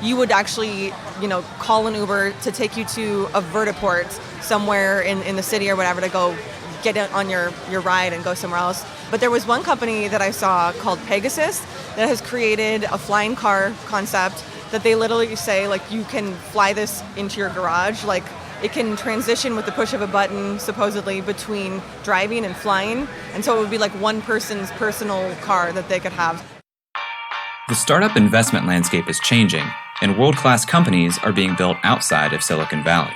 you would actually, call an Uber to take you to a vertiport somewhere in the city or whatever to go get on your ride and go somewhere else. But there was one company that I saw called Pegasus that has created a flying car concept that they literally say, like, you can fly this into your garage. Like, it can transition with the push of a button, supposedly, between driving and flying. And so it would be like one person's personal car that they could have. The startup investment landscape is changing, and world-class companies are being built outside of Silicon Valley.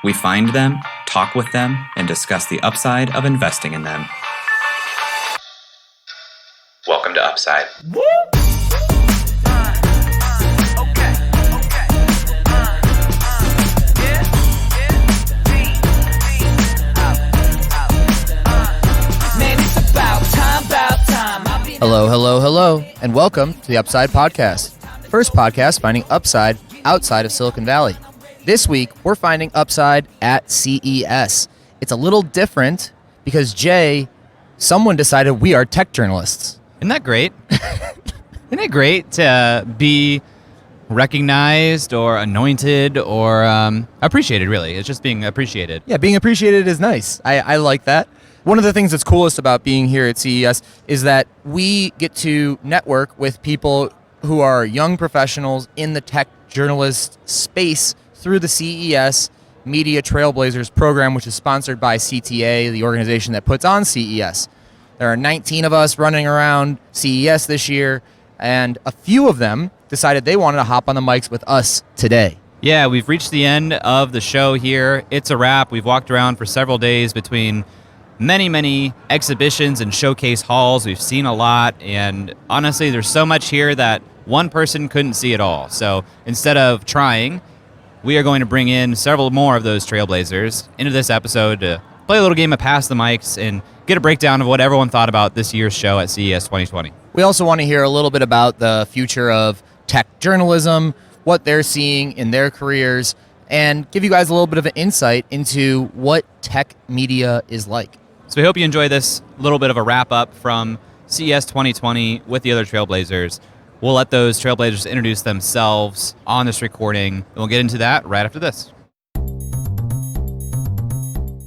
We find them, talk with them, and discuss the upside of investing in them. Welcome to Upside. Woo! Hello, and welcome to the Upside Podcast. First podcast finding upside outside of Silicon Valley. This week, we're finding upside at CES. It's a little different because, Jay, someone decided we are tech journalists. Isn't that great? Isn't it great to be recognized or anointed or appreciated, really? It's just being appreciated. Yeah, being appreciated is nice. I like that. One of the things that's coolest about being here at CES is that we get to network with people who are young professionals in the tech journalist space through the CES Media Trailblazers Program, which is sponsored by CTA, the organization that puts on CES. There are 19 of us running around CES this year, and a few of them decided they wanted to hop on the mics with us today. Yeah, we've reached the end of the show here. It's a wrap. We've walked around for several days between many exhibitions and showcase halls. We've seen a lot, and honestly, there's so much here that one person couldn't see it all. So instead of trying, we are going to bring in several more of those Trailblazers into this episode to play a little game of Pass the Mics and get a breakdown of what everyone thought about this year's show at CES 2020. We also want to hear a little bit about the future of tech journalism, what they're seeing in their careers, and give you guys a little bit of an insight into what tech media is like. So we hope you enjoy this little bit of a wrap-up from CES 2020 with the other Trailblazers. We'll let those Trailblazers introduce themselves on this recording, and we'll get into that right after this.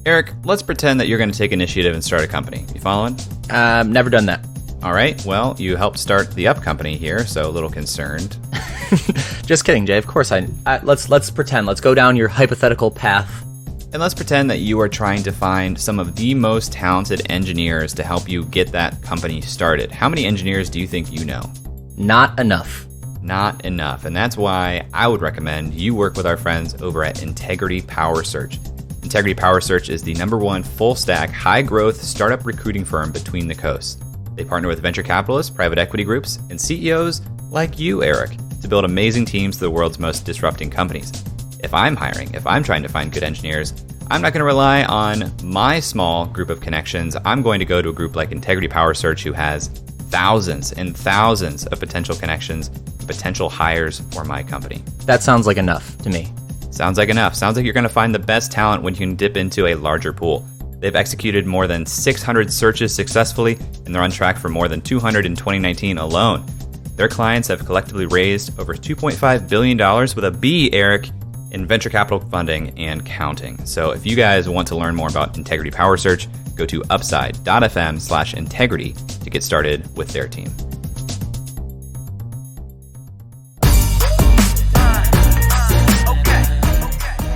Eric, let's pretend that you're going to take initiative and start a company. You following? Never done that. All right. Well, you helped start the Up company here, so a little concerned. Just kidding, Jay. Of course let's pretend. Let's go down your hypothetical path. And let's pretend that you are trying to find some of the most talented engineers to help you get that company started. How many engineers do you think you know? Not enough. Not enough. And that's why I would recommend you work with our friends over at Integrity Power Search. Integrity Power Search is the #1 full-stack, high-growth startup recruiting firm between the coasts. They partner with venture capitalists, private equity groups, and CEOs like you, Eric, to build amazing teams to the world's most disrupting companies. If I'm hiring, if I'm trying to find good engineers, I'm not going to rely on my small group of connections. I'm going to go to a group like Integrity Power Search, who has thousands and thousands of potential connections, potential hires for my company. That sounds like enough to me. Sounds like enough. Sounds like you're going to find the best talent when you can dip into a larger pool. They've executed more than 600 searches successfully, and they're on track for more than 200 in 2019 alone. Their clients have collectively raised over $2.5 billion with a B, Eric, in venture capital funding and counting. So if you guys want to learn more about Integrity Power Search, go to upside.fm/integrity to get started with their team.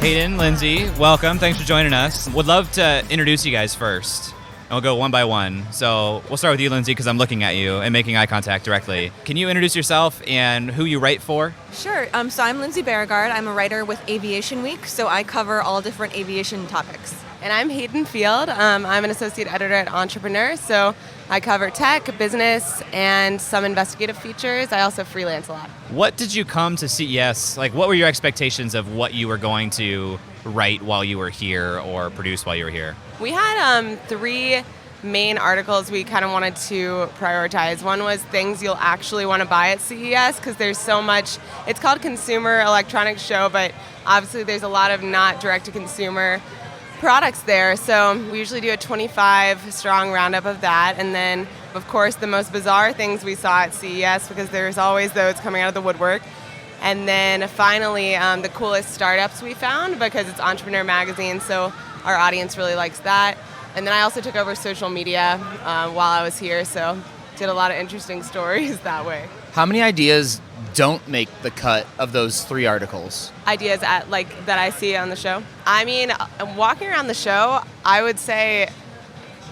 Hayden, Lindsay, welcome. Thanks for joining us. Would love to introduce you guys first. And we'll go one by one. So we'll start with you, Lindsay, because I'm looking at you and making eye contact directly. Can you introduce yourself and who you write for? Sure. So I'm Lindsay Bjerregaard. I'm a writer with Aviation Week, so I cover all different aviation topics. And I'm Hayden Field. I'm an associate editor at Entrepreneur, so I cover tech, business, and some investigative features. I also freelance a lot. What did you come to CES? Like, what were your expectations of what you were going to write while you were here or produce while you were here? We had 3 main articles we kind of wanted to prioritize. One was things you'll actually want to buy at CES, because there's so much. It's called Consumer Electronics Show, but obviously there's a lot of not direct-to-consumer products there. So we usually do a 25-strong roundup of that. And then, of course, the most bizarre things we saw at CES, because there's always those coming out of the woodwork. And then finally, the coolest startups we found, because it's Entrepreneur Magazine, so our audience really likes that. And then I also took over social media while I was here, so did a lot of interesting stories that way. How many ideas don't make the cut of those 3 articles? Ideas that I see on the show? I mean, walking around the show, I would say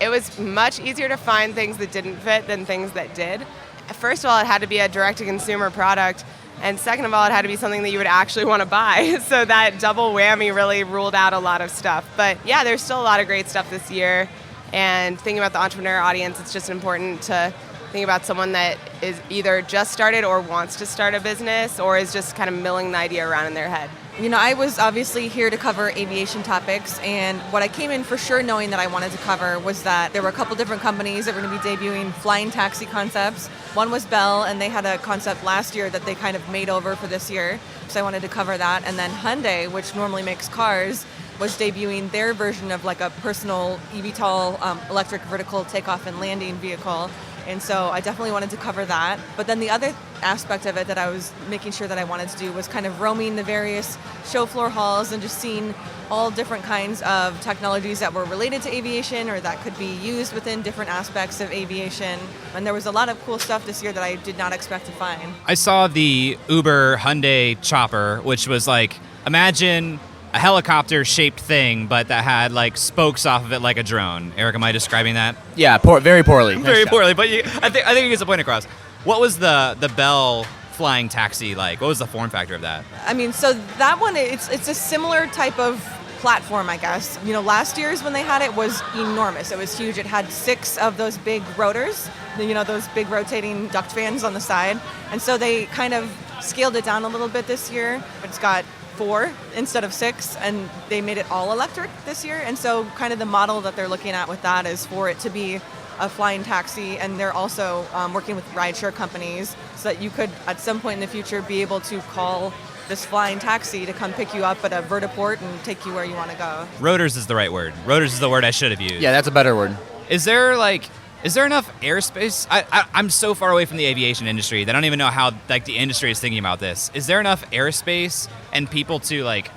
it was much easier to find things that didn't fit than things that did. First of all, it had to be a direct-to-consumer product. And second of all, it had to be something that you would actually want to buy. So that double whammy really ruled out a lot of stuff. But yeah, there's still a lot of great stuff this year. And thinking about the entrepreneur audience, it's just important to think about someone that is either just started or wants to start a business or is just kind of milling the idea around in their head. You know, I was obviously here to cover aviation topics, and what I came in for sure knowing that I wanted to cover was that there were a couple different companies that were going to be debuting flying taxi concepts. One was Bell, and they had a concept last year that they kind of made over for this year, so I wanted to cover that. And then Hyundai, which normally makes cars, was debuting their version of like a personal eVTOL electric vertical takeoff and landing vehicle. And so I definitely wanted to cover that. But then the other aspect of it that I was making sure that I wanted to do was kind of roaming the various show floor halls and just seeing all different kinds of technologies that were related to aviation or that could be used within different aspects of aviation. And there was a lot of cool stuff this year that I did not expect to find. I saw the Uber Hyundai chopper, which was like, imagine a helicopter-shaped thing, but that had like spokes off of it like a drone. Eric, am I describing that? Yeah, very poorly. Very poorly, but I think it gets the point across. What was the Bell flying taxi like? What was the form factor of that? I mean, so that one, it's a similar type of platform, I guess. You know, last year's when they had it was enormous. It was huge. It had 6 of those big rotors, you know, those big rotating duct fans on the side. And so they kind of scaled it down a little bit this year. It's got 4 instead of 6, and they made it all electric this year. And so kind of the model that they're looking at with that is for it to be a flying taxi, and they're also working with rideshare companies so that you could at some point in the future be able to call this flying taxi to come pick you up at a vertiport and take you where you want to go. Rotors is the right word. Rotors is the word I should have used. Yeah, that's a better word. Is there enough airspace? I'm so far away from the aviation industry that I don't even know how like the industry is thinking about this. Is there enough airspace and people to like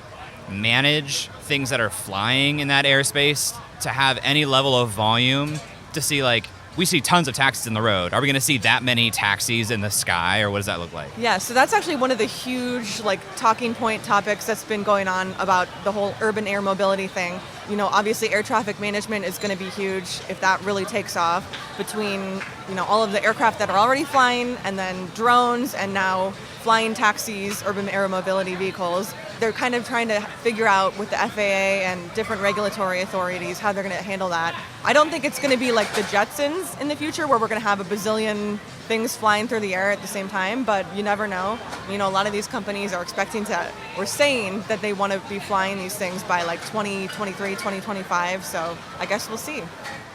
manage things that are flying in that airspace to have any level of volume to see like, we see tons of taxis in the road. Are we going to see that many taxis in the sky, or what does that look like? Yeah, so that's actually one of the huge like talking point topics that's been going on about the whole urban air mobility thing. You know, obviously air traffic management is going to be huge if that really takes off, between, you know, all of the aircraft that are already flying and then drones and now flying taxis, urban air mobility vehicles. They're kind of trying to figure out with the FAA and different regulatory authorities how they're going to handle that. I don't think it's going to be like the Jetsons in the future where we're going to have a bazillion things flying through the air at the same time, but you never know. You know, a lot of these companies are saying that they want to be flying these things by like 2023, 2025, so I guess we'll see.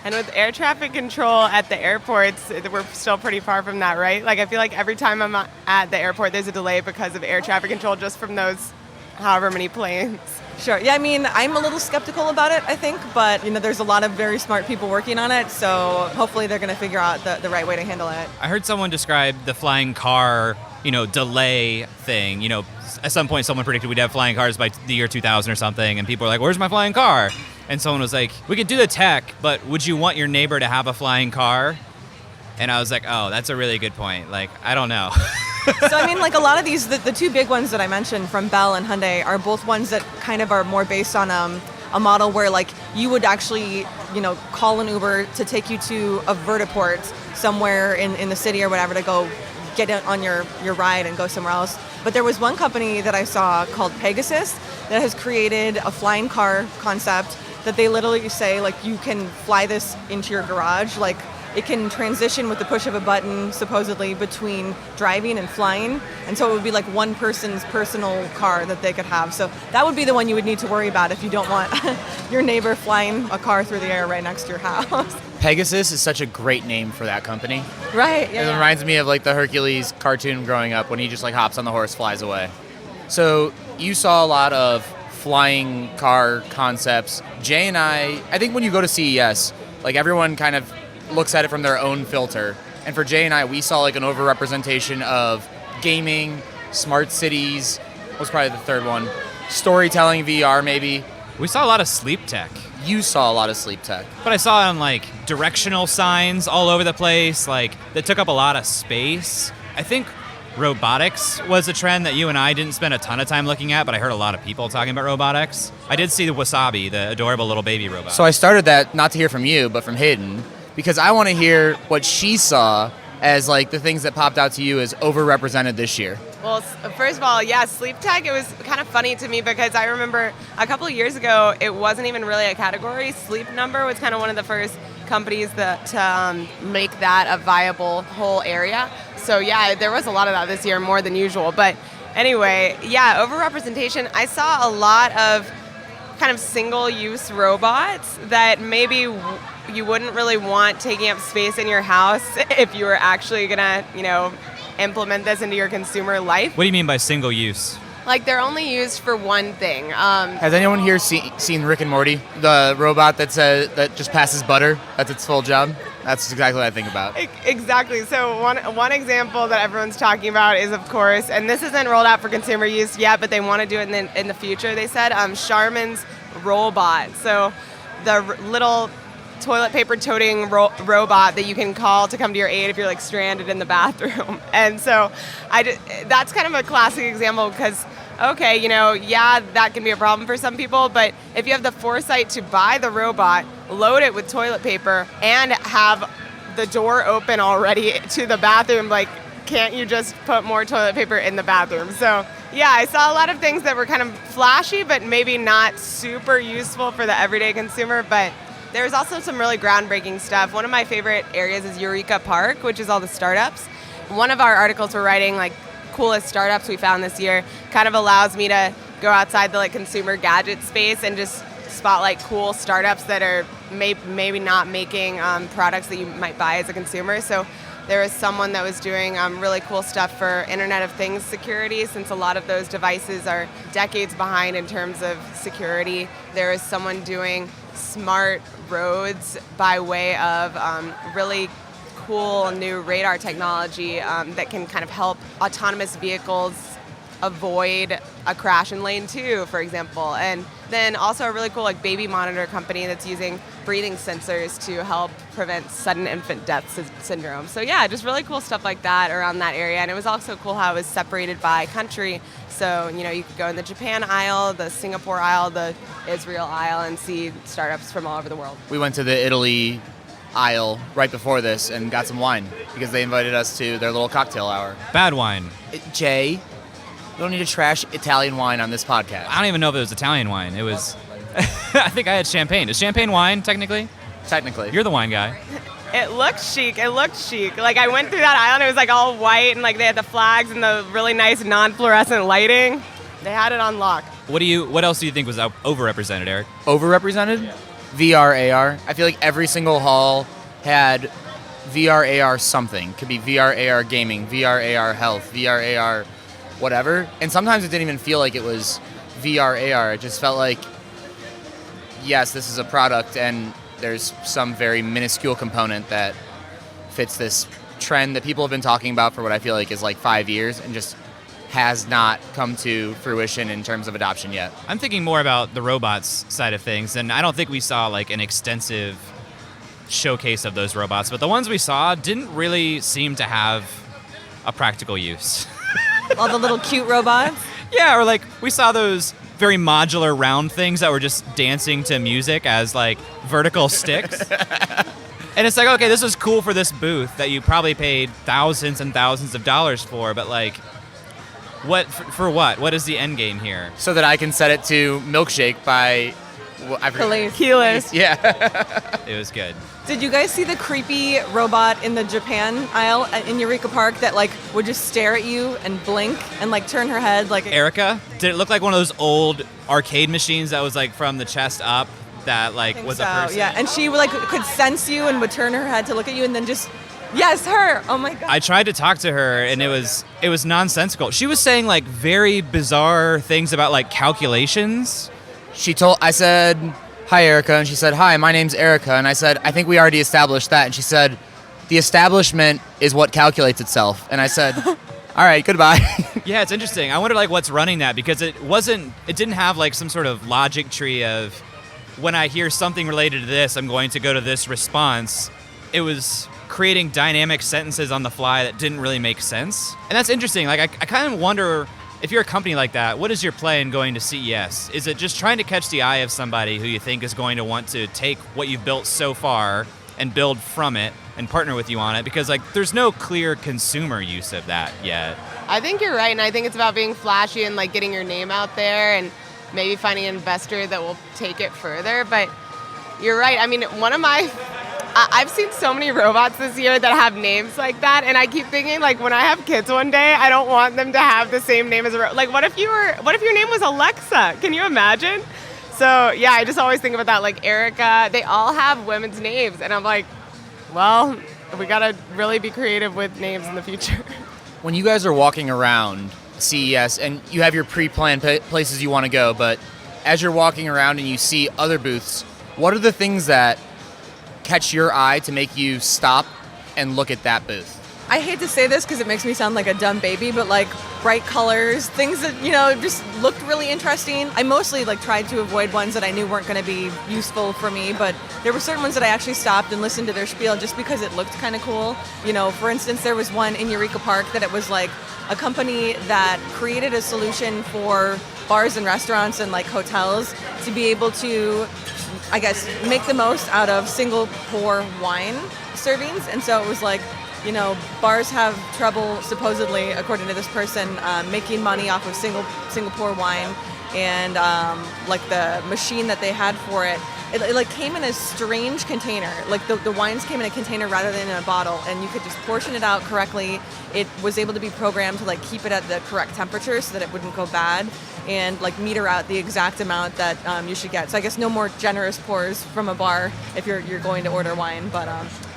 And with air traffic control at the airports, we're still pretty far from that, right? Like, I feel like every time I'm at the airport, there's a delay because of air traffic control just from those however many planes. Sure. Yeah, I mean, I'm a little skeptical about it, I think, but, you know, there's a lot of very smart people working on it, so hopefully they're going to figure out the right way to handle it. I heard someone describe the flying car, you know, delay thing. You know, at some point someone predicted we'd have flying cars by the year 2000 or something, and people were like, where's my flying car? And someone was like, we could do the tech, but would you want your neighbor to have a flying car? And I was like, oh, that's a really good point. Like, I don't know. So, I mean, like a lot of these, the 2 big ones that I mentioned from Bell and Hyundai are both ones that kind of are more based on a model where, like, you would actually, you know, call an Uber to take you to a vertiport somewhere in the city or whatever to go get on your ride and go somewhere else. But there was one company that I saw called Pegasus that has created a flying car concept that they literally say, like, you can fly this into your garage. Like, it can transition with the push of a button, supposedly, between driving and flying. And so it would be like one person's personal car that they could have. So that would be the one you would need to worry about if you don't want your neighbor flying a car through the air right next to your house. Pegasus is such a great name for that company. Right, It reminds me of like the Hercules cartoon growing up when he just like hops on the horse, flies away. So you saw a lot of flying car concepts. Jay and I think when you go to CES, like everyone kind of looks at it from their own filter. And for Jay and I, we saw like an overrepresentation of gaming, smart cities was probably the third one. Storytelling VR, maybe. We saw a lot of sleep tech. You saw a lot of sleep tech. But I saw it on like directional signs all over the place, like that took up a lot of space. I think robotics was a trend that you and I didn't spend a ton of time looking at, but I heard a lot of people talking about robotics. I did see the Wasabi, the adorable little baby robot. So I started that not to hear from you, but from Hayden, because I want to hear what she saw as like the things that popped out to you as overrepresented this year. Well, first of all, yeah, sleep tech, it was kind of funny to me because I remember a couple of years ago, it wasn't even really a category. Sleep Number was kind of one of the first companies that to make that a viable whole area. So yeah, there was a lot of that this year, more than usual. But anyway, yeah, overrepresentation. I saw a lot of kind of single-use robots that maybe you wouldn't really want taking up space in your house if you were actually gonna, implement this into your consumer life. What do you mean by single use? Like they're only used for one thing. Has anyone here seen Rick and Morty? The robot that just passes butter? That's its full job? That's exactly what I think about. Exactly. So one example that everyone's talking about is, of course, and this isn't rolled out for consumer use yet, but they want to do it in the future, they said, Charmin's robot. So the little toilet paper toting robot that you can call to come to your aid if you're like stranded in the bathroom. And so that's kind of a classic example because, okay, that can be a problem for some people, but if you have the foresight to buy the robot, load it with toilet paper, and have the door open already to the bathroom, like, can't you just put more toilet paper in the bathroom? So yeah, I saw a lot of things that were kind of flashy, but maybe not super useful for the everyday consumer, but there's also some really groundbreaking stuff. One of my favorite areas is Eureka Park, which is all the startups. One of our articles we're writing, like, coolest startups we found this year, kind of allows me to go outside the consumer gadget space and just spotlight cool startups that are maybe not making products that you might buy as a consumer. So there was someone that was doing really cool stuff for Internet of Things security, since a lot of those devices are decades behind in terms of security. There is someone doing smart roads by way of really cool new radar technology that can kind of help autonomous vehicles avoid a crash in lane 2, for example. And then also a really cool baby monitor company that's using breathing sensors to help prevent sudden infant death syndrome. So yeah, just really cool stuff like that around that area. And it was also cool how it was separated by country. So, you could go in the Japan aisle, the Singapore aisle, the Israel aisle, and see startups from all over the world. We went to the Italy aisle right before this and got some wine because they invited us to their little cocktail hour. Bad wine. Jay, we don't need to trash Italian wine on this podcast. I don't even know if it was Italian wine. It was, I think I had champagne. Is champagne wine, technically? Technically. You're the wine guy. It looked chic. Like, I went through that aisle and it was all white, and they had the flags and the really nice non-fluorescent lighting. They had it on lock. What else do you think was overrepresented, Eric? Overrepresented? Yeah. VR, AR. I feel like every single hall had VR, AR something. Could be VR, AR gaming, VR, AR health, VR, AR whatever. And sometimes it didn't even feel like it was VR, AR. It just felt like, yes, this is a product and there's some very minuscule component that fits this trend that people have been talking about for what I feel like is 5 years and just has not come to fruition in terms of adoption yet. I'm thinking more about the robots side of things, and I don't think we saw an extensive showcase of those robots, but the ones we saw didn't really seem to have a practical use. All the little cute robots? Yeah, or we saw those very modular round things that were just dancing to music as vertical sticks. And it's okay, this is cool for this booth that you probably paid thousands and thousands of dollars for, but what for what? What is the end game here? So that I can set it to Milkshake by Keyless. Yeah. It was good. Did you guys see the creepy robot in the Japan aisle in Eureka Park that would just stare at you and blink and turn her head Erica? Did it look like one of those old arcade machines that was from the chest up that was a person? Yeah, and she could sense you and would turn her head to look at you and then just, yes, her. Oh my god. I tried to talk to her and it was nonsensical. She was saying very bizarre things about calculations. I said, "Hi, Erica," and she said, "Hi, my name's Erica," and I said, "I think we already established that," and she said, "The establishment is what calculates itself," and I said, "All right, goodbye." Yeah, it's interesting. I wonder like what's running that, because it didn't have like some sort of logic tree of when I hear something related to this, I'm going to go to this response. It was creating dynamic sentences on the fly that didn't really make sense. And that's interesting. Like I kind of wonder, if you're a company like that, what is your play in going to CES? Is it just trying to catch the eye of somebody who you think is going to want to take what you've built so far and build from it and partner with you on it? Because like there's no clear consumer use of that yet. I think you're right, and I think it's about being flashy and like getting your name out there and maybe finding an investor that will take it further. But you're right. I mean, I've seen so many robots this year that have names like that, and I keep thinking, like, when I have kids one day, I don't want them to have the same name as a robot. Like, what if your name was Alexa? Can you imagine? So, yeah, I just always think about that. Like, Erica, they all have women's names, and I'm like, well, we got to really be creative with names in the future. When you guys are walking around CES and you have your pre-planned places you want to go, but as you're walking around and you see other booths, what are the things that catch your eye to make you stop and look at that booth? I hate to say this because it makes me sound like a dumb baby, but like bright colors, things that, just looked really interesting. I mostly like tried to avoid ones that I knew weren't going to be useful for me, but there were certain ones that I actually stopped and listened to their spiel just because it looked kind of cool. For instance, there was one in Eureka Park that it was like a company that created a solution for bars and restaurants and like hotels to be able to, I guess, make the most out of single pour wine servings. And so it was like, bars have trouble, supposedly, according to this person, making money off of single pour wine, and like the machine that they had for it like came in a strange container. Like the wines came in a container rather than in a bottle, and you could just portion it out correctly. It was able to be programmed to like keep it at the correct temperature so that it wouldn't go bad, and like meter out the exact amount that you should get. So I guess no more generous pours from a bar if you're going to order wine, but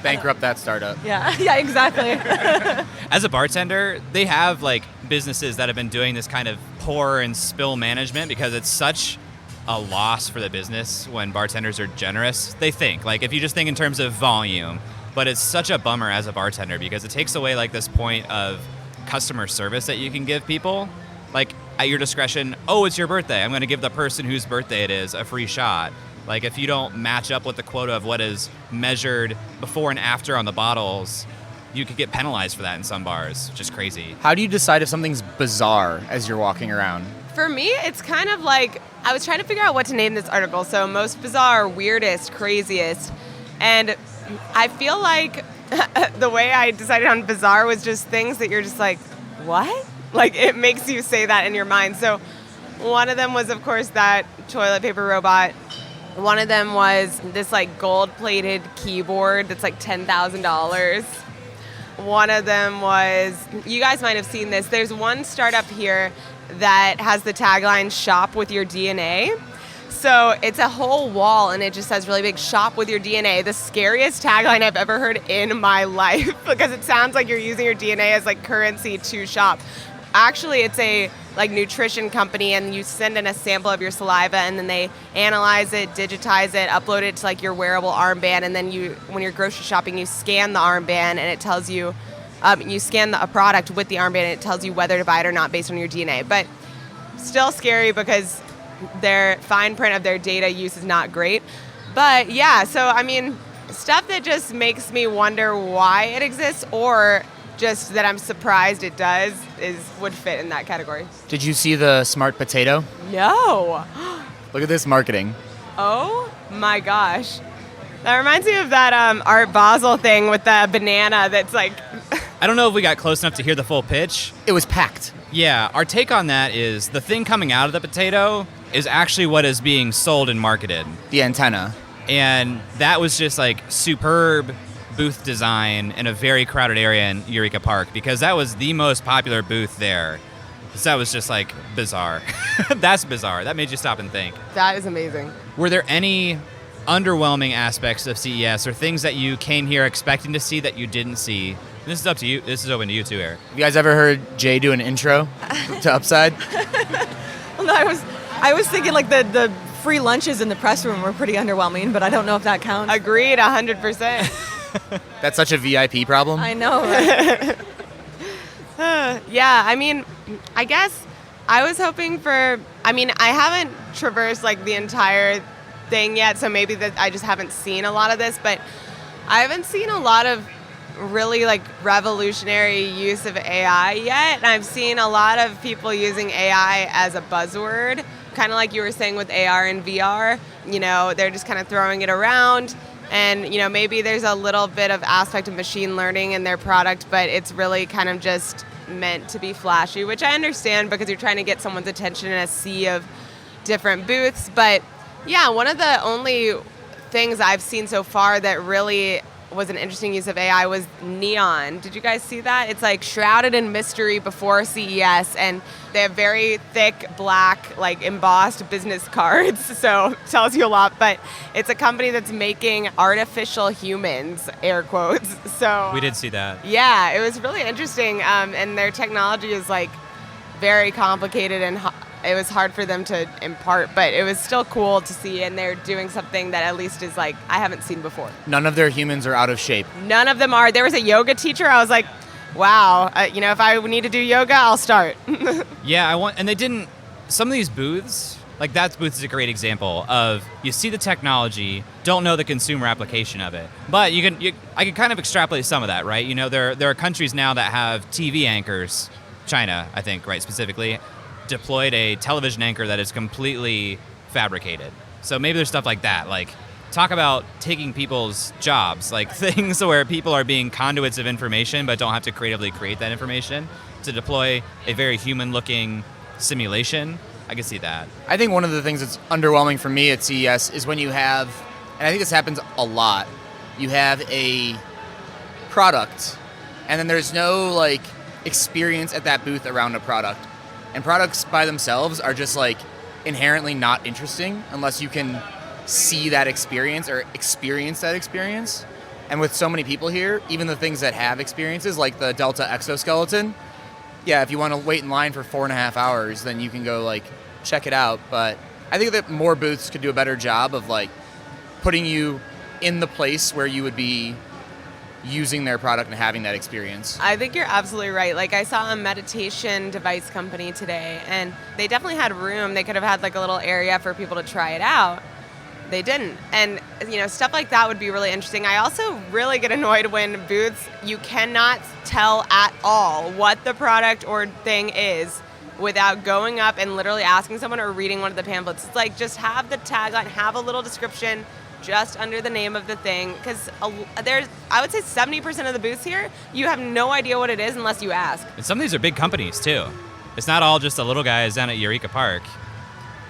bankrupt that startup. Yeah, exactly. As a bartender, they have like businesses that have been doing this kind of pour and spill management because it's such a loss for the business when bartenders are generous. They think, like, if you just think in terms of volume, but it's such a bummer as a bartender because it takes away like this point of customer service that you can give people. Like at your discretion, oh, it's your birthday, I'm going to give the person whose birthday it is a free shot. Like if you don't match up with the quota of what is measured before and after on the bottles, you could get penalized for that in some bars, which is crazy. How do you decide if something's bizarre as you're walking around? For me, it's kind of like, I was trying to figure out what to name this article. So most bizarre, weirdest, craziest. And I feel like the way I decided on bizarre was just things that you're just like, what? Like it makes you say that in your mind. So one of them was, of course, that toilet paper robot. One of them was this like gold-plated keyboard that's like $10,000. One of them was, you guys might have seen this, there's one startup here that has the tagline "Shop with your DNA." So it's a whole wall and it just says really big, "Shop with your DNA." The scariest tagline I've ever heard in my life because it sounds like you're using your DNA as like currency to shop. Actually, it's a like nutrition company, and you send in a sample of your saliva and then they analyze it, digitize it, upload it to like your wearable armband, and then when you're grocery shopping, you scan the armband and it tells you, you scan a product with the armband and it tells you whether to buy it or not based on your DNA. But still scary because their fine print of their data use is not great. But yeah, so I mean, stuff that just makes me wonder why it exists or just that I'm surprised it does would fit in that category. Did you see the smart potato? No. Look at this marketing. Oh my gosh. That reminds me of that Art Basel thing with the banana that's like... I don't know if we got close enough to hear the full pitch. It was packed. Yeah, our take on that is the thing coming out of the potato is actually what is being sold and marketed. The antenna. And that was just like superb booth design in a very crowded area in Eureka Park because that was the most popular booth there. So that was just like bizarre. That's bizarre. That made you stop and think. That is amazing. Were there any underwhelming aspects of CES or things that you came here expecting to see that you didn't see? This is up to you. This is open to you too, Eric. Have you guys ever heard Jay do an intro to Upside? Well, no, I was thinking like the free lunches in the press room were pretty underwhelming, but I don't know if that counts. Agreed, 100%. That's such a VIP problem. I know, right? Yeah, I mean, I guess I was hoping for, I mean, I haven't traversed like the entire thing yet, so maybe that I just haven't seen a lot of this, but I haven't seen a lot of really like revolutionary use of AI yet. And I've seen a lot of people using AI as a buzzword, kind of like you were saying with AR and VR. You know, they're just kind of throwing it around. And, you know, maybe there's a little bit of aspect of machine learning in their product, but it's really kind of just meant to be flashy, which I understand because you're trying to get someone's attention in a sea of different booths. But yeah, one of the only things I've seen so far that really was an interesting use of AI was neon. Did you guys see that? It's like shrouded in mystery before CES, and they have very thick black, like embossed business cards, so it tells you a lot. But it's a company that's making artificial humans, air quotes. So We did see that. yeah, it was really interesting, and their technology is like very complicated and it was hard for them to impart, but it was still cool to see, and they're doing something that at least is like I haven't seen before. None of their humans are out of shape. None of them are. There was a yoga teacher. I was like, wow, you know, if I need to do yoga, I'll start. Yeah, and they didn't, some of these booths, like that booth is a great example of you see the technology, don't know the consumer application of it. But I can kind of extrapolate some of that, right? You know, there are countries now that have TV anchors, China, I think, right, specifically, deployed a television anchor that is completely fabricated. So maybe there's stuff like that. Like, talk about taking people's jobs, like things where people are being conduits of information but don't have to creatively create that information. To deploy a very human-looking simulation, I can see that. I think one of the things that's underwhelming for me at CES is when you have, and I think this happens a lot, you have a product and then there's no like experience at that booth around a product. And products by themselves are just like inherently not interesting unless you can see that experience or experience that experience. And with so many people here, even the things that have experiences like the Delta exoskeleton, yeah, if you want to wait in line for 4.5 hours, then you can go like check it out. But I think that more booths could do a better job of like putting you in the place where you would be using their product and having that experience. I think you're absolutely right. Like, I saw a meditation device company today, and they definitely had room. They could have had like a little area for people to try it out. They didn't. And, you know, stuff like that would be really interesting. I also really get annoyed when booths, you cannot tell at all what the product or thing is without going up and literally asking someone or reading one of the pamphlets. It's like, just have the tagline, have a little description just under the name of the thing, because there's, I would say 70% of the booths here, you have no idea what it is unless you ask. And some of these are big companies, too. It's not all just the little guys down at Eureka Park.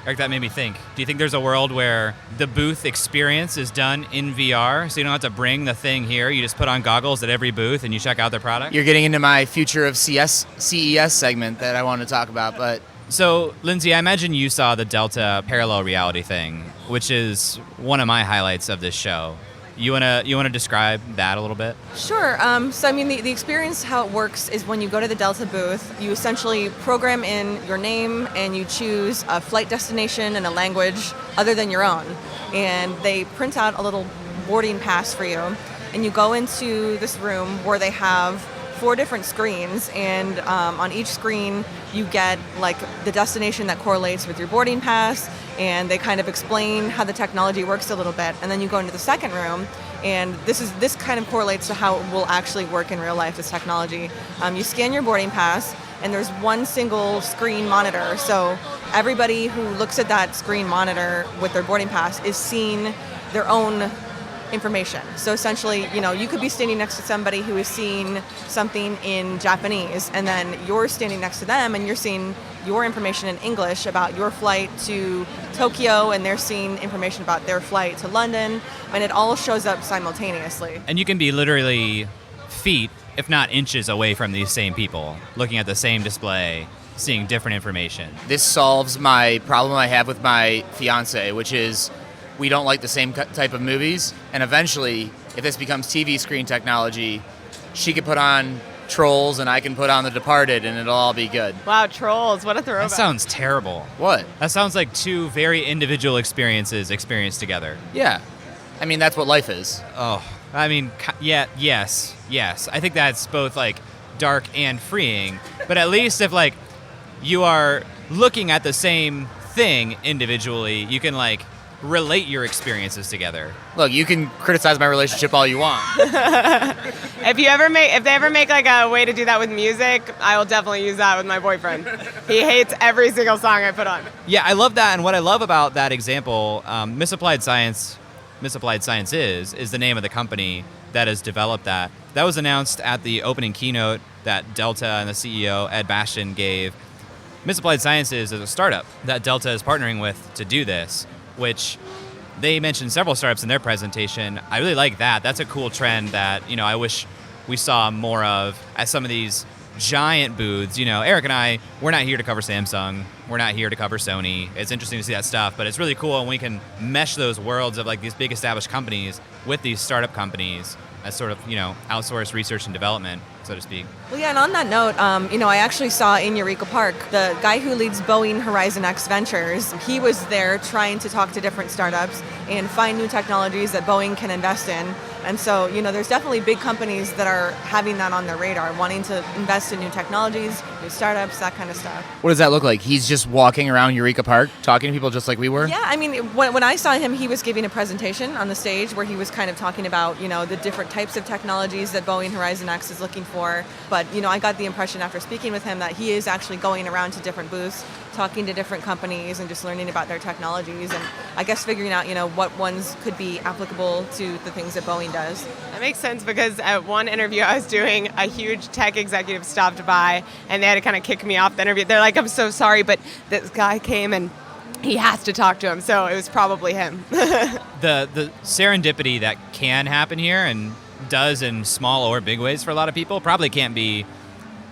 Eric, that made me think. Do you think there's a world where the booth experience is done in VR, so you don't have to bring the thing here, you just put on goggles at every booth and you check out their product? You're getting into my future of CES segment that I want to talk about, but... So, Lindsay, I imagine you saw the Delta parallel reality thing, which is one of my highlights of this show. You wanna describe that a little bit? Sure. So, I mean, the experience, how it works is when you go to the Delta booth, you essentially program in your name and you choose a flight destination and a language other than your own. And they print out a little boarding pass for you. And you go into this room where they have 4 different screens, and on each screen you get like the destination that correlates with your boarding pass, and they kind of explain how the technology works a little bit. And then you go into the second room, and this kind of correlates to how it will actually work in real life, this technology. You scan your boarding pass, and there's one single screen monitor, so everybody who looks at that screen monitor with their boarding pass is seeing their own information. So essentially, you know, you could be standing next to somebody who is seeing something in Japanese, and then you're standing next to them and you're seeing your information in English about your flight to Tokyo, and they're seeing information about their flight to London, and it all shows up simultaneously. And you can be literally feet, if not inches, away from these same people, looking at the same display, seeing different information. This solves my problem I have with my fiance, which is we don't like the same type of movies, and eventually, if this becomes TV screen technology, she could put on Trolls and I can put on The Departed, and it'll all be good. Wow, Trolls, what a throwback. That sounds terrible. What? That sounds like 2 very individual experiences experienced together. Yeah. I mean, that's what life is. Oh, I mean, yes. I think that's both like dark and freeing. But at least if like you are looking at the same thing individually, you can like relate your experiences together. Look, you can criticize my relationship all you want. If they ever make like a way to do that with music, I will definitely use that with my boyfriend. He hates every single song I put on. Yeah, I love that. And what I love about that example, Misapplied Science is the name of the company that has developed that. That was announced at the opening keynote that Delta and the CEO, Ed Bastian, gave. Misapplied Sciences is a startup that Delta is partnering with to do this, which they mentioned several startups in their presentation. I really like that. That's a cool trend that, I wish we saw more of at some of these giant booths. Eric and I, we're not here to cover Samsung. We're not here to cover Sony. It's interesting to see that stuff, but it's really cool when we can mesh those worlds of like these big established companies with these startup companies as sort of, outsourced research and development, so to speak. Well, yeah, and on that note, I actually saw in Eureka Park, the guy who leads Boeing Horizon X Ventures, he was there trying to talk to different startups and find new technologies that Boeing can invest in. And so, there's definitely big companies that are having that on their radar, wanting to invest in new technologies, new startups, that kind of stuff. What does that look like? He's just walking around Eureka Park, talking to people just like we were? Yeah, I mean, when I saw him, he was giving a presentation on the stage where he was kind of talking about, the different types of technologies that Boeing Horizon X is looking for. But, I got the impression after speaking with him that he is actually going around to different booths, talking to different companies and just learning about their technologies and I guess figuring out, what ones could be applicable to the things that Boeing does. That makes sense because at one interview I was doing, a huge tech executive stopped by and they had to kind of kick me off the interview. They're like, I'm so sorry, but this guy came and he has to talk to him. So it was probably him. The serendipity that can happen here and does in small or big ways for a lot of people probably can't be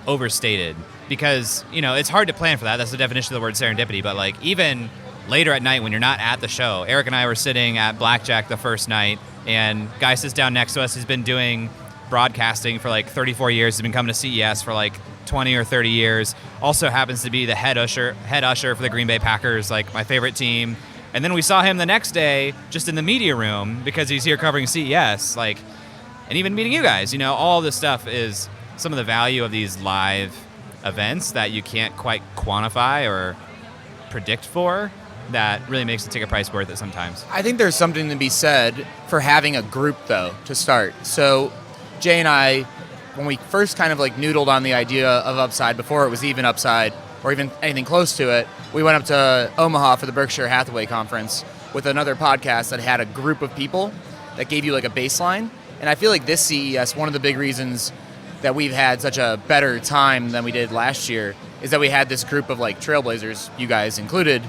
overstated because, it's hard to plan for that. That's the definition of the word serendipity. But like even later at night when you're not at the show, Eric and I were sitting at Blackjack the first night and guy sits down next to us. He's been doing broadcasting for like 34 years. He's been coming to CES for like 20 or 30 years. Also happens to be the head usher for the Green Bay Packers, like my favorite team. And then we saw him the next day just in the media room because he's here covering CES, and even meeting you guys. All this stuff is some of the value of these live events that you can't quite quantify or predict for that really makes the ticket price worth it sometimes. I think there's something to be said for having a group, though, to start. So Jay and I, when we first kind of noodled on the idea of Upside before it was even Upside or even anything close to it, we went up to Omaha for the Berkshire Hathaway conference with another podcast that had a group of people that gave you a baseline. And I feel like this CES, one of the big reasons that we've had such a better time than we did last year is that we had this group of Trailblazers, you guys included.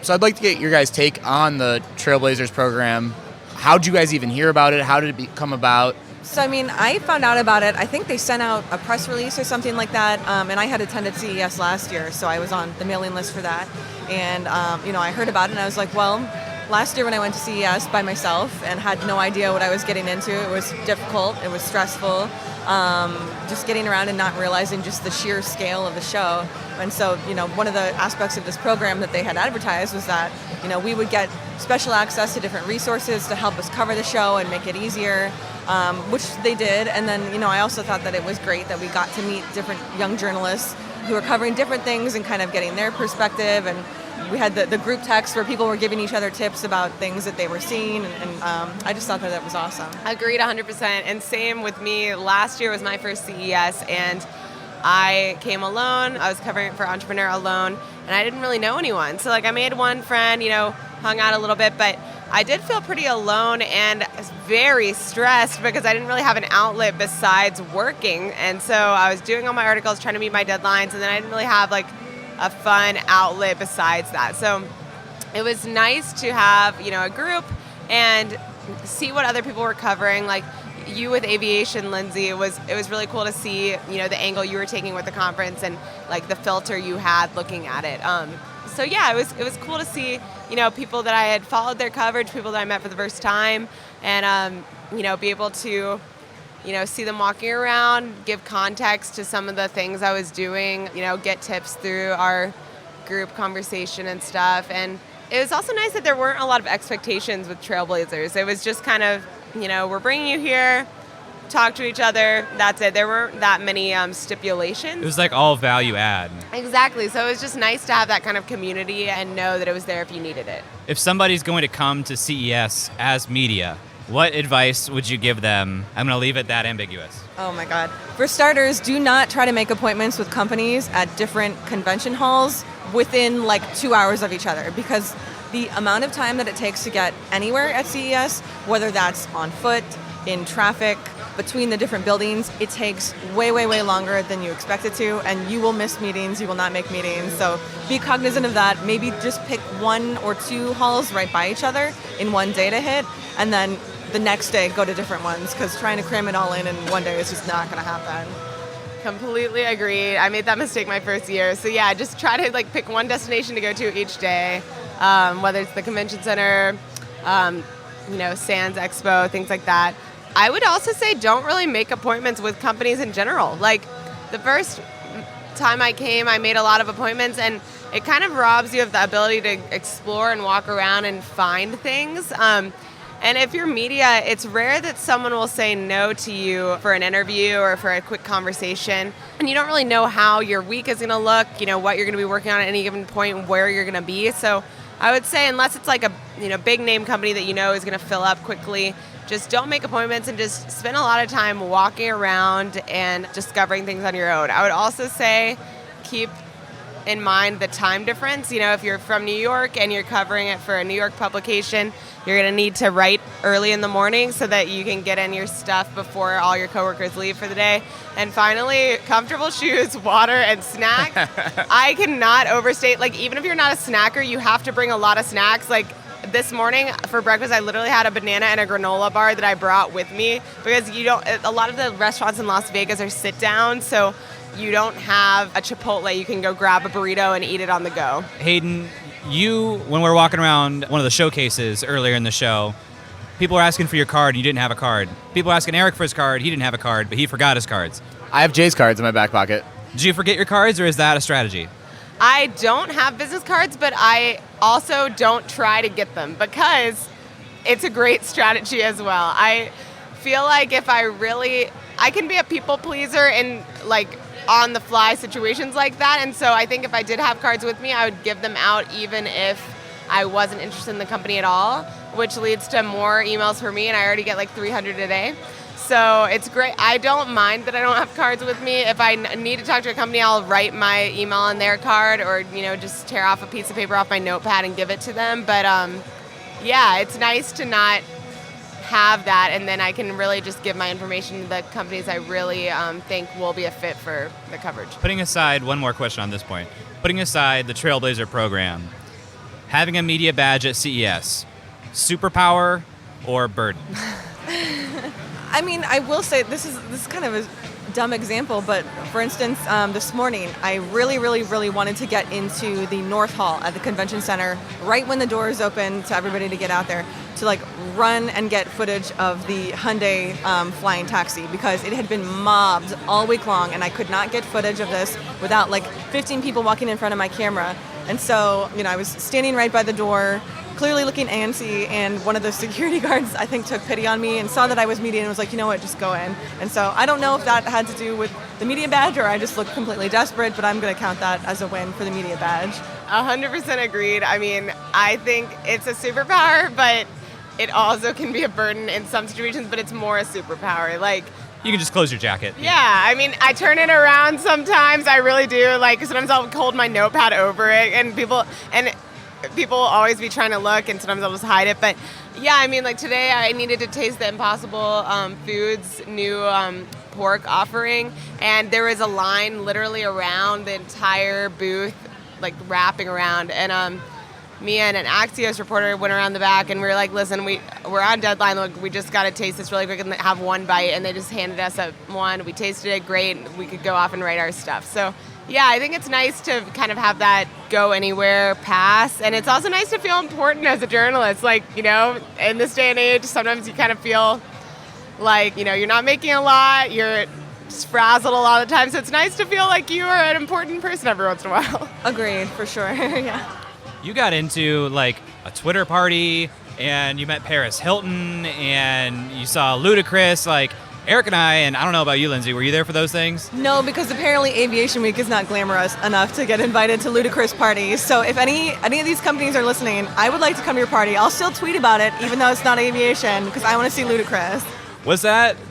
So I'd like to get your guys' take on the Trailblazers program. How'd you guys even hear about it? How did it come about? So, I found out about it. I think they sent out a press release or something like that. And I had attended CES last year, so I was on the mailing list for that. And, I heard about it and I was like, well, last year when I went to CES by myself and had no idea what I was getting into, it was difficult, it was stressful, just getting around and not realizing just the sheer scale of the show. And so, one of the aspects of this program that they had advertised was that, we would get special access to different resources to help us cover the show and make it easier, which they did. And then, I also thought that it was great that we got to meet different young journalists who were covering different things and kind of getting their perspective. And we had the group text where people were giving each other tips about things that they were seeing, and I just thought that was awesome. Agreed 100%. And same with me. Last year was my first CES, and I came alone. I was covering it for Entrepreneur alone, and I didn't really know anyone. So I made one friend, hung out a little bit, but I did feel pretty alone and very stressed because I didn't really have an outlet besides working. And so I was doing all my articles, trying to meet my deadlines, and then I didn't really have a fun outlet besides that. So it was nice to have, a group and see what other people were covering. You with Aviation, Lindsay, it was really cool to see, the angle you were taking with the conference and the filter you had looking at it. So yeah, it was cool to see, people that I had followed their coverage, people that I met for the first time, and be able to see them walking around, give context to some of the things I was doing, get tips through our group conversation and stuff. And it was also nice that there weren't a lot of expectations with Trailblazers. It was just kind of, we're bringing you here talk to each other. That's it. There weren't that many stipulations. It was like all value add. Exactly. So it was just nice to have that kind of community and know that it was there if you needed it. If somebody's going to come to CES as media, what advice would you give them? I'm going to leave it that ambiguous. Oh my God. For starters, do not try to make appointments with companies at different convention halls within like 2 hours of each other, because the amount of time that it takes to get anywhere at CES, whether that's on foot, in traffic, between the different buildings, it takes way, way, way longer than you expect it to, and you will miss meetings, you will not make meetings. So be cognizant of that. Maybe just pick 1 or 2 halls right by each other in one day to hit, and then the next day go to different ones, because trying to cram it all in one day is just not going to happen. Completely agree. I made that mistake my first year. So yeah, just try to like pick one destination to go to each day, whether it's the convention center, Sands Expo, things like that. I would also say don't really make appointments with companies in general. Like the first time I came, I made a lot of appointments, and it kind of robs you of the ability to explore and walk around and find things. And if you're media, it's rare that someone will say no to you for an interview or for a quick conversation. And you don't really know how your week is going to look, what you're going to be working on at any given point, where you're going to be. So I would say unless it's like a big name company that is going to fill up quickly, just don't make appointments and just spend a lot of time walking around and discovering things on your own. I would also say keep in mind the time difference. If you're from New York and you're covering it for a New York publication, you're going to need to write early in the morning so that you can get in your stuff before all your coworkers leave for the day. And finally, comfortable shoes, water, and snacks. I cannot overstate, even if you're not a snacker, you have to bring a lot of snacks. This morning for breakfast, I literally had a banana and a granola bar that I brought with me, because a lot of the restaurants in Las Vegas are sit down, so you don't have a Chipotle. You can go grab a burrito and eat it on the go. Hayden, when we were walking around one of the showcases earlier in the show, people were asking for your card and you didn't have a card. People were asking Eric for his card. He didn't have a card, but he forgot his cards. I have Jay's cards in my back pocket. Did you forget your cards, or is that a strategy? I don't have business cards, but I also don't try to get them, because it's a great strategy as well. I feel like if I can be a people pleaser in on the fly situations like that. And so I think if I did have cards with me, I would give them out even if I wasn't interested in the company at all, which leads to more emails for me, and I already get 300 a day. So it's great. I don't mind that I don't have cards with me. If I need to talk to a company, I'll write my email on their card, or just tear off a piece of paper off my notepad and give it to them. But yeah, it's nice to not have that, and then I can really just give my information to the companies I really think will be a fit for the coverage. Putting aside one more question on this point, putting aside the Trailblazer program, having a media badge at CES, superpower or burden? I mean, I will say this is kind of a dumb example, but for instance, this morning, I really, really, really wanted to get into the North Hall at the convention center right when the doors open to everybody to get out there, to run and get footage of the Hyundai flying taxi, because it had been mobbed all week long, and I could not get footage of this without 15 people walking in front of my camera. And so, I was standing right by the door, clearly looking antsy, and one of the security guards, I think, took pity on me and saw that I was media and was like, you know what, just go in. And so I don't know if that had to do with the media badge or I just looked completely desperate, but I'm going to count that as a win for the media badge. 100% agreed. I mean, I think it's a superpower, but it also can be a burden in some situations, but it's more a superpower. You can just close your jacket. Yeah, I mean, I turn it around sometimes. I really do. Sometimes I'll hold my notepad over it, and people will always be trying to look, and sometimes I'll just hide it. But yeah, I mean, today I needed to taste the Impossible Foods new pork offering, and there was a line literally around the entire booth, wrapping around. And me and an Axios reporter went around the back, and we were like, listen, we're on deadline. Look, we just got to taste this really quick and have one bite. And they just handed us one. We tasted it great. We could go off and write our stuff. So yeah, I think it's nice to kind of have that go anywhere pass. And it's also nice to feel important as a journalist. In this day and age, sometimes you kind of feel you're not making a lot. You're just frazzled a lot of the time. So it's nice to feel like you are an important person every once in a while. Agreed, for sure. Yeah. You got into a Twitter party, and you met Paris Hilton, and you saw Ludacris. Eric and I don't know about you, Lindsay, were you there for those things? No, because apparently Aviation Week is not glamorous enough to get invited to ludicrous parties. So if any of these companies are listening, I would like to come to your party. I'll still tweet about it, even though it's not aviation, because I want to see ludicrous.